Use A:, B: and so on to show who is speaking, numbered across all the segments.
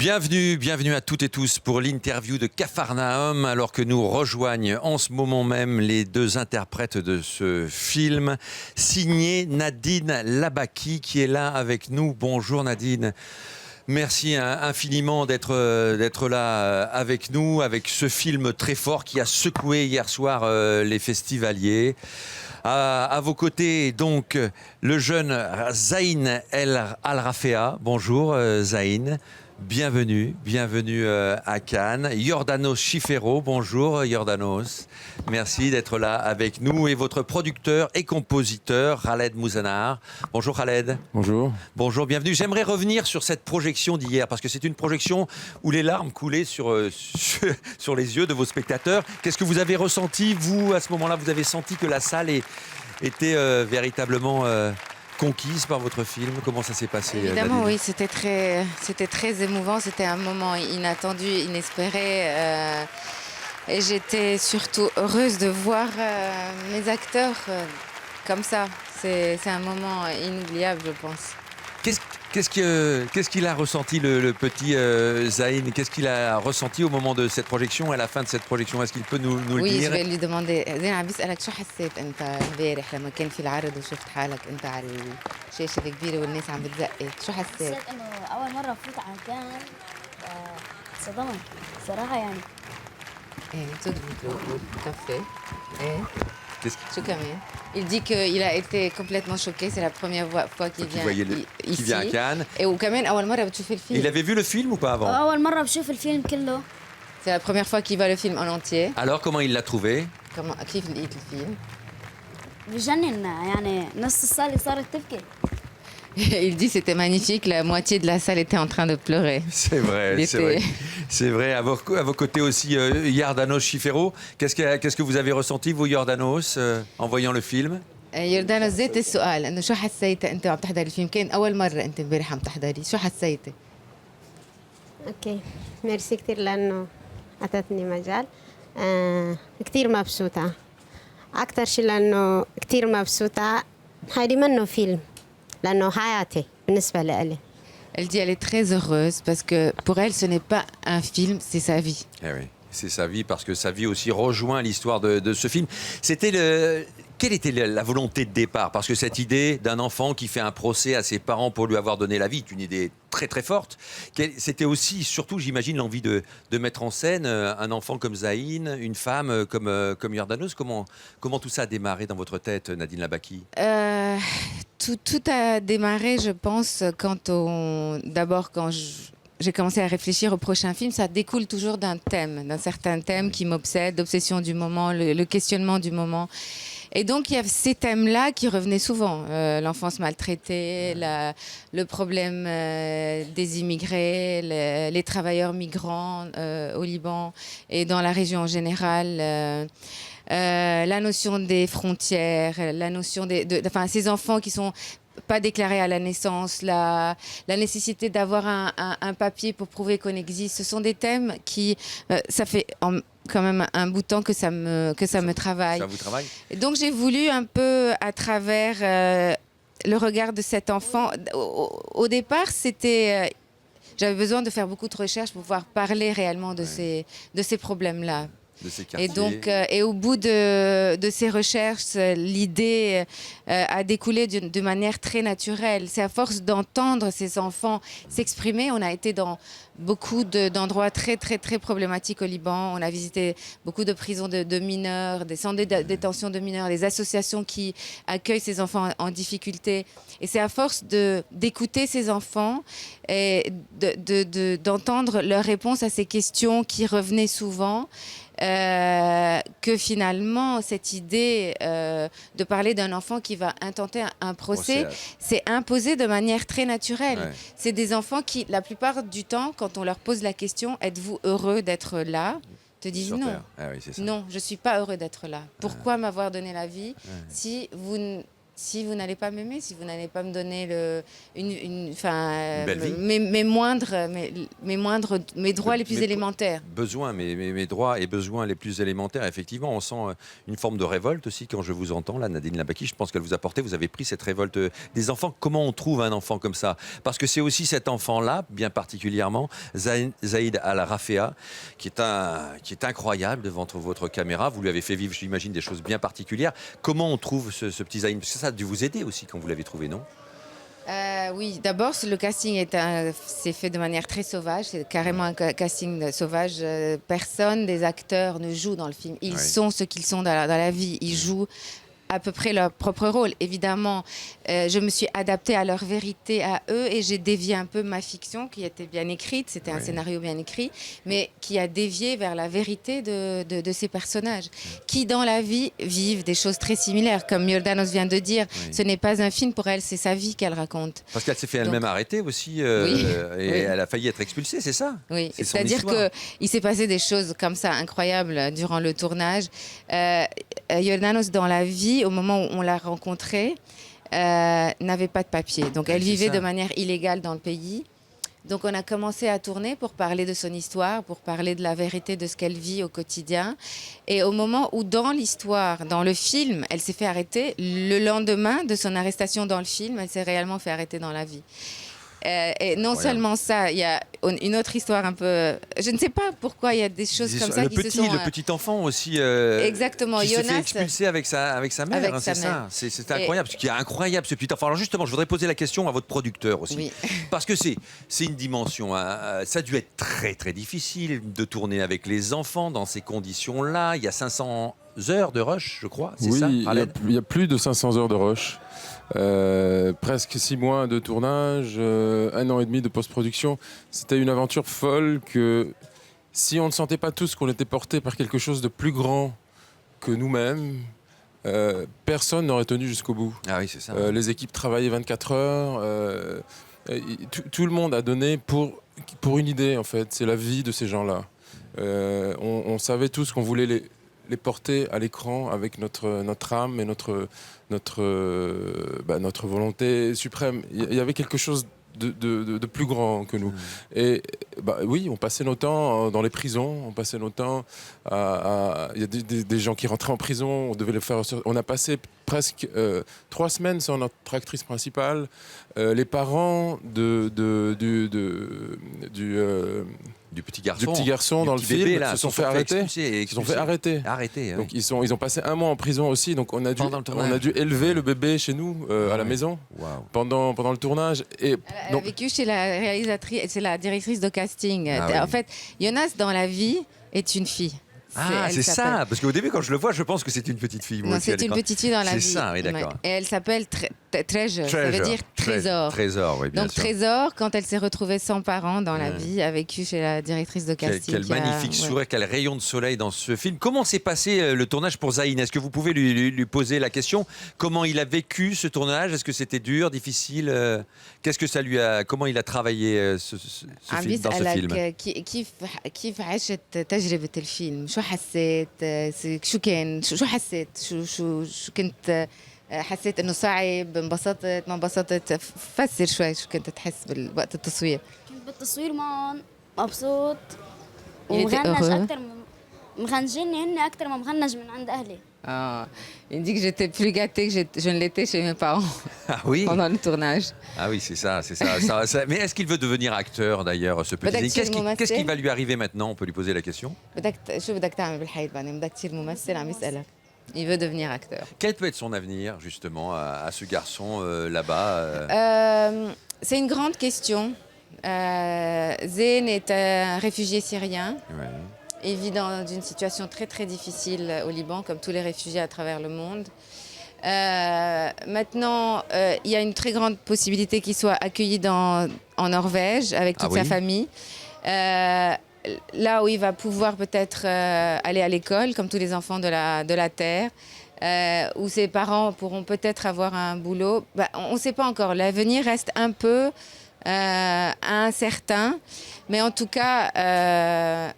A: Bienvenue à toutes et tous pour l'interview de Capharnaüm, alors que nous rejoignent en ce moment même les deux interprètes de ce film, signé Nadine Labaki, qui est là avec nous. Bonjour Nadine. Merci infiniment d'être là avec nous, avec ce film très fort qui a secoué hier soir les festivaliers. À vos côtés, donc, le jeune Zayn El Al-Rafea. Bonjour Zayn. Bienvenue à Cannes. Yordanos Chifero, bonjour Yordanos. Merci d'être là avec nous. Et votre producteur et compositeur, Khaled Mouzanar. Bonjour Khaled.
B: Bonjour.
A: Bonjour, bienvenue. J'aimerais revenir sur cette projection d'hier, parce que c'est une projection où les larmes coulaient sur les yeux de vos spectateurs. Qu'est-ce que vous avez ressenti, vous, à ce moment-là? Vous avez senti que la salle était véritablement... conquise par votre film. Comment ça s'est passé?
C: Évidemment,
A: Nadine?
C: oui, c'était très émouvant. C'était un moment inattendu, inespéré. Et j'étais surtout heureuse de voir mes acteurs comme ça. C'est un moment inoubliable, je pense.
A: Qu'est-ce qu'il a ressenti, le petit Zayn? Qu'est-ce qu'il a ressenti au moment de cette projection, à la fin de cette projection? Est-ce qu'il peut nous le
C: Oui, je
A: dire?
C: vais lui demander. زين عم بيسألك شو حسيت أنت امبارح لما كان في العرض وشفت حالك أنت على الشاشة الكبيرة والناس عم بتزقط، شو حسيت؟
D: حسيت انه اول مره افوت على كان صدمت صراحه يعني.
C: إيه tout à fait. إيه.
A: Qu'est-ce qui-
C: شو كمان؟ Il dit qu'il a été complètement choqué. C'est la première fois qu'il vient
A: qui vient à
C: ici.
A: Cannes.
C: Et وكمان أول مرة بتشوف الفيلم.
A: Il avait vu le film ou pas avant?
D: اول مره بشوف الفيلم كله.
C: C'est la première fois qu'il voit le film en entier.
A: Alors, comment il l'a trouvé?
C: كيف لقيت الفيلم؟
D: بجنن يعني نص الصاله صارت تبكي.
C: Il dit c'était magnifique. La moitié de la salle était en train de pleurer.
A: C'est vrai, c'est vrai. C'est vrai. À vos côtés aussi, Yordanos Chifero. Qu'est-ce que vous avez ressenti, vous, Yordanos, en voyant le film?
C: يردانا زيت السؤال انه شو حسيت انت عم تحضري الفيلم؟ كان اول مره انت امبارح عم تحضري، شو حسيتي؟
E: اوكي ميرسي كثير لانه اعطتني مجال. كثير مبسوطه، اكثر شيء لانه كثير مبسوطه. هيدي منه فيلم لانه حياتي بالنسبه لإلي.
C: Elle dit elle est très heureuse parce que pour elle ce n'est pas un film, c'est sa vie.
A: Eh oui, c'est sa vie, parce que sa vie aussi rejoint l'histoire de ce film. Quelle était la volonté de départ? Parce que cette idée d'un enfant qui fait un procès à ses parents pour lui avoir donné la vie est une idée très très forte. C'était aussi, surtout j'imagine, l'envie de mettre en scène un enfant comme Zayn, une femme comme Yordanos. Comment tout ça a démarré dans votre tête, Nadine Labaki?
C: Tout a démarré, je pense, d'abord quand j'ai commencé à réfléchir au prochain film, ça découle toujours d'un certain thème qui m'obsède, l'obsession du moment, le questionnement du moment. Et donc, il y a ces thèmes-là qui revenaient souvent. L'enfance maltraitée, le problème des immigrés, les travailleurs migrants au Liban et dans la région en général. La notion des frontières, la notion enfin, ces enfants qui sont pas déclarés à la naissance, la nécessité d'avoir un papier pour prouver qu'on existe. Ce sont des thèmes qui, ça fait quand même un bout de temps que ça me travaille.
A: Ça vous travaille?
C: Et donc j'ai voulu un peu à travers le regard de cet enfant. Au départ, j'avais besoin de faire beaucoup de recherches pour pouvoir parler réellement de ces problèmes-là.
A: De ces
C: Et
A: quartiers.
C: donc, et au bout de ces recherches, l'idée a découlé de manière très naturelle. C'est à force d'entendre ces enfants s'exprimer. On a été dans beaucoup d'endroits très, très, très problématiques au Liban. On a visité beaucoup de prisons de mineurs, des centres de détention de mineurs, des associations qui accueillent ces enfants en difficulté. Et c'est à force d'écouter ces enfants et d'entendre leurs réponses à ces questions qui revenaient souvent. Que finalement, cette idée de parler d'un enfant qui va intenter un procès s'est imposée de manière très naturelle.
A: Ouais.
C: C'est des enfants qui, la plupart du temps, quand on leur pose la question « Êtes-vous heureux d'être là ?», te disent
A: Sur
C: non.
A: Terre. Ah oui, c'est ça.
C: Non, je ne suis pas heureux d'être là. Pourquoi m'avoir donné la vie si si vous n'allez pas m'aimer, si vous n'allez pas me donner
A: belle vie.
C: mes droits les plus
A: Mais-
C: élémentaires.
A: Besoins, mes droits et besoins les plus élémentaires. Effectivement, on sent une forme de révolte aussi quand je vous entends, là, Nadine Labaki. Je pense qu'elle vous a porté, vous avez pris cette révolte des enfants. Comment on trouve un enfant comme ça? Parce que c'est aussi cet enfant-là, bien particulièrement, Zaïd Al-Rafea, qui est incroyable devant votre caméra. Vous lui avez fait vivre, j'imagine, des choses bien particulières. Comment on trouve ce petit Zaïd? Parce que ça a dû vous aider aussi quand vous l'avez trouvé, non?
C: Oui, d'abord, le casting s'est fait de manière très sauvage. C'est carrément un casting sauvage. Personne des acteurs ne joue dans le film. Ils sont ce qu'ils sont dans la vie. Ils jouent à peu près leur propre rôle. Évidemment, je me suis adaptée à leur vérité, à eux, et j'ai dévié un peu ma fiction qui était bien écrite. C'était un scénario bien écrit, mais qui a dévié vers la vérité de ces personnages, qui dans la vie vivent des choses très similaires. Comme Yordanos vient de dire, ce n'est pas un film pour elle, c'est sa vie qu'elle raconte.
A: Parce qu'elle s'est fait elle-même arrêter aussi, et elle a failli être expulsée, c'est ça?
C: Oui,
A: C'est son
C: c'est-à-dire
A: histoire.
C: qu'il s'est passé des choses comme ça incroyables durant le tournage. Yordanos, dans la vie, au moment où on l'a rencontrée, n'avait pas de papier. Donc elle vivait de manière illégale dans le pays. Donc on a commencé à tourner pour parler de son histoire, pour parler de la vérité de ce qu'elle vit au quotidien. Et au moment où dans l'histoire, dans le film, elle s'est fait arrêter, le lendemain de son arrestation dans le film, elle s'est réellement fait arrêter dans la vie. Et non seulement ça, il y a une autre histoire un peu... Je ne sais pas pourquoi il y a des choses comme ça qui se sont...
A: Le petit enfant aussi,
C: exactement,
A: qui s'est fait
C: Jonas,
A: expulser avec sa mère,
C: avec
A: hein,
C: sa
A: c'est
C: mère.
A: ça. C'est incroyable, ce qui est incroyable ce petit enfant. Alors justement, je voudrais poser la question à votre producteur aussi.
C: Oui.
A: Parce que c'est une dimension, hein, ça a dû être très très difficile de tourner avec les enfants dans ces conditions-là. Il y a 500 heures de rush, je crois, c'est ça, Khaled?
B: il y a plus de 500 heures de rush. Presque 6 mois de tournage, 1 an et demi de post-production. C'était une aventure folle que si on ne sentait pas tous qu'on était porté par quelque chose de plus grand que nous-mêmes, personne n'aurait tenu jusqu'au bout.
A: Ah oui, c'est ça.
B: Les équipes travaillaient 24 heures. Tout le monde a donné pour une idée, en fait. C'est la vie de ces gens-là. On savait tous qu'on voulait les porter à l'écran avec notre âme et notre volonté suprême. Il y avait quelque chose de plus grand que nous. Et oui, on passait nos temps dans les prisons, on passait nos temps il y a des gens qui rentraient en prison, on devait les faire. On a passé presque 3 semaines sans notre actrice principale. Les parents
A: du petit garçon,
B: dans le film
A: bébé, là,
B: se sont fait arrêter.
A: Ils
B: se sont fait arrêter.
A: Donc
B: ils ont passé 1 mois en prison aussi. Donc on a dû élever le bébé chez nous à la maison pendant le tournage. Et
C: elle a vécu chez la réalisatrice, c'est la directrice de casting. En fait, Jonas dans la vie est une fille.
A: C'est ça, parce qu'au début quand je le vois, je pense que c'est une petite fille.
C: Non, c'est une petite fille dans la vie.
A: C'est ça, oui, d'accord.
C: Et elle s'appelle Treasure, ça veut dire trésor.
A: Trésor, oui, bien
C: Donc
A: sûr.
C: Trésor, quand elle s'est retrouvée sans parents dans la vie, a vécu chez la directrice de casting.
A: Quel magnifique sourire, quel rayon de soleil dans ce film. Comment s'est passé le tournage pour Zayn? Est-ce que vous pouvez lui poser la question? Comment il a vécu ce tournage? Est-ce que c'était dur, difficile? Qu'est-ce que ça lui a... Comment il a travaillé ce film, dans ce film?
C: كيف عشت تجربة الفيلم؟ شو حسيت؟ شو كان؟ شو حسيت؟ شو كنت حسيت انه صعب؟ انبسطت؟ ما انبسطت؟ فسر شوي شو كنت تحس وقت التصوير؟
D: كنت بالتصوير معهم مبسوط
C: Il était
D: ومغنج
C: heureux.
D: اكثر مغنجيني هن اكثر ما مغنج من عند اهلي.
C: Il dit que j'étais plus gâtée que je ne l'étais chez mes parents
A: Ah oui.
C: pendant le tournage.
A: Ah oui, c'est ça. Mais est-ce qu'il veut devenir acteur d'ailleurs, ce petit Zayn? Qu'est-ce qui va lui arriver maintenant? On peut lui poser la question.
C: شو بدك تعمل بالحياة بعدين؟ بدك تصير ممثل؟ عم يسألك. Il veut devenir acteur.
A: Quel peut être son avenir, justement, à ce garçon là-bas
C: C'est une grande question. Zayn est un réfugié syrien. Il vit dans une situation très très difficile au Liban, comme tous les réfugiés à travers le monde. Maintenant, il y a une très grande possibilité qu'il soit accueilli en Norvège avec toute sa famille. Là où il va pouvoir peut-être aller à l'école, comme tous les enfants de la Terre, où ses parents pourront peut-être avoir un boulot. On ne sait pas encore. L'avenir reste un peu incertain. Mais en tout cas,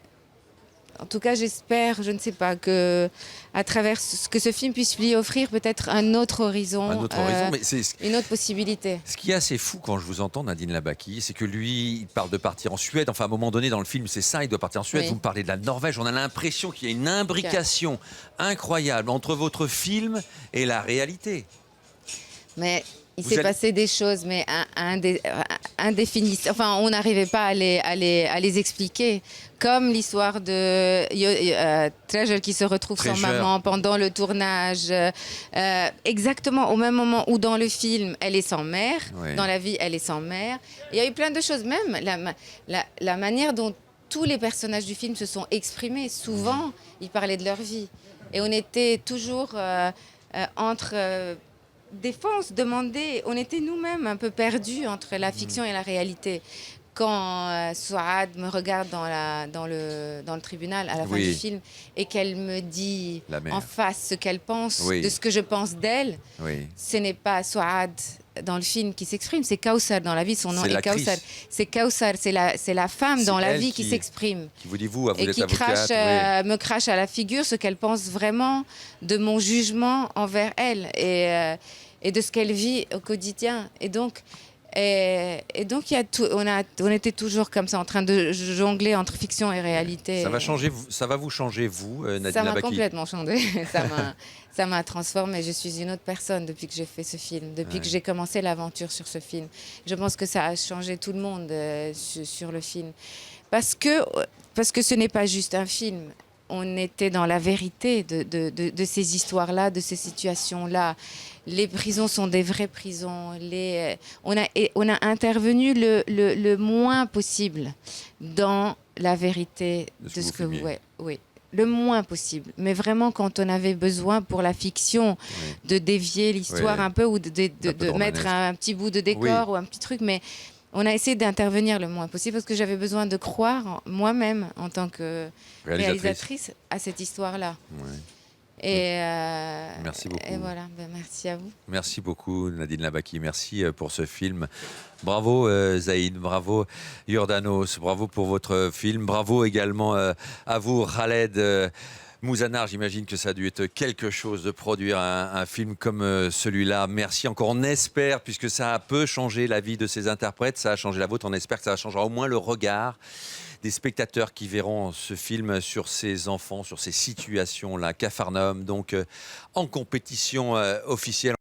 C: En tout cas, j'espère, je ne sais pas, que à travers que ce film puisse lui offrir peut-être un autre horizon,
A: mais c'est
C: une autre possibilité.
A: ce qui est assez fou quand je vous entends, Nadine Labaki, c'est que lui, il parle de partir en Suède. Enfin, à un moment donné, dans le film, c'est ça, il doit partir en Suède.
C: Oui.
A: Vous me parlez de la Norvège. On a l'impression qu'il y a une imbrication incroyable entre votre film et la réalité.
C: Mais il
A: Vous
C: s'est
A: allez-
C: passé des choses, mais indéfinies. Enfin, on n'arrivait pas à les expliquer. Comme l'histoire de Treasure qui se retrouve sans
A: Treasure.
C: maman pendant le tournage. Exactement au même moment où dans le film, elle est sans mère.
A: Ouais.
C: Dans la vie, elle est sans mère. Il y a eu plein de choses. Même la manière dont tous les personnages du film se sont exprimés. Souvent, ils parlaient de leur vie. Et on était toujours entre... des fois, on se demandait, on était nous-mêmes un peu perdus entre la fiction et la réalité. Quand Souad me regarde dans le tribunal à la fin
A: Oui.
C: du film et qu'elle me dit
A: La mère.
C: en face ce qu'elle pense
A: Oui.
C: de ce que je pense d'elle,
A: Oui.
C: ce n'est pas Souad dans le film qui s'exprime, c'est Kaussar dans la vie, son nom
A: C'est
C: est
A: l'actrice.
C: Kaussar. C'est Kaussar, c'est la femme
A: C'est
C: dans la
A: elle
C: vie qui
A: qui-
C: s'exprime
A: Qui vous dit, vous
C: et
A: êtes
C: qui
A: avocate. oui.
C: me crache à la figure ce qu'elle pense vraiment de mon jugement envers elle et de ce qu'elle vit au quotidien. Et donc, il y a on était toujours comme ça en train de jongler entre fiction et réalité.
A: Ça va vous changer, vous, Nadine
C: Ça m'a
A: Labaki.
C: complètement changé. Ça m'a transformée. Je suis une autre personne depuis que j'ai fait ce film, depuis que j'ai commencé l'aventure sur ce film. Je pense que ça a changé tout le monde sur le film. Parce que ce n'est pas juste un film. On était dans la vérité de ces histoires-là, de ces situations-là. Les prisons sont des vraies prisons. On a intervenu le moins possible dans la vérité
A: De ce
C: de
A: que
C: ce
A: vous
C: que
A: filmiez.
C: oui, le moins possible. Mais vraiment, quand on avait besoin pour la fiction de dévier l'histoire
A: Oui.
C: un peu ou
A: Un peu
C: de mettre
A: romanesque.
C: un petit bout de décor ou un petit truc, mais on a essayé d'intervenir le moins possible parce que j'avais besoin de croire moi-même en tant que réalisatrice à cette histoire-là.
A: Ouais.
C: Et
A: Merci beaucoup.
C: Et voilà, merci à vous.
A: Merci beaucoup, Nadine Labaki. Merci pour ce film. Bravo, Zaïd. Bravo, Yordanos. Bravo pour votre film. Bravo également à vous, Khaled. Mouzanar, j'imagine que ça a dû être quelque chose de produire un film comme celui-là. Merci encore. On espère, puisque ça peut changer la vie de ces interprètes, ça a changé la vôtre, on espère que ça changera au moins le regard des spectateurs qui verront ce film sur ces enfants, sur ces situations-là. Capharnaüm, donc en compétition officielle.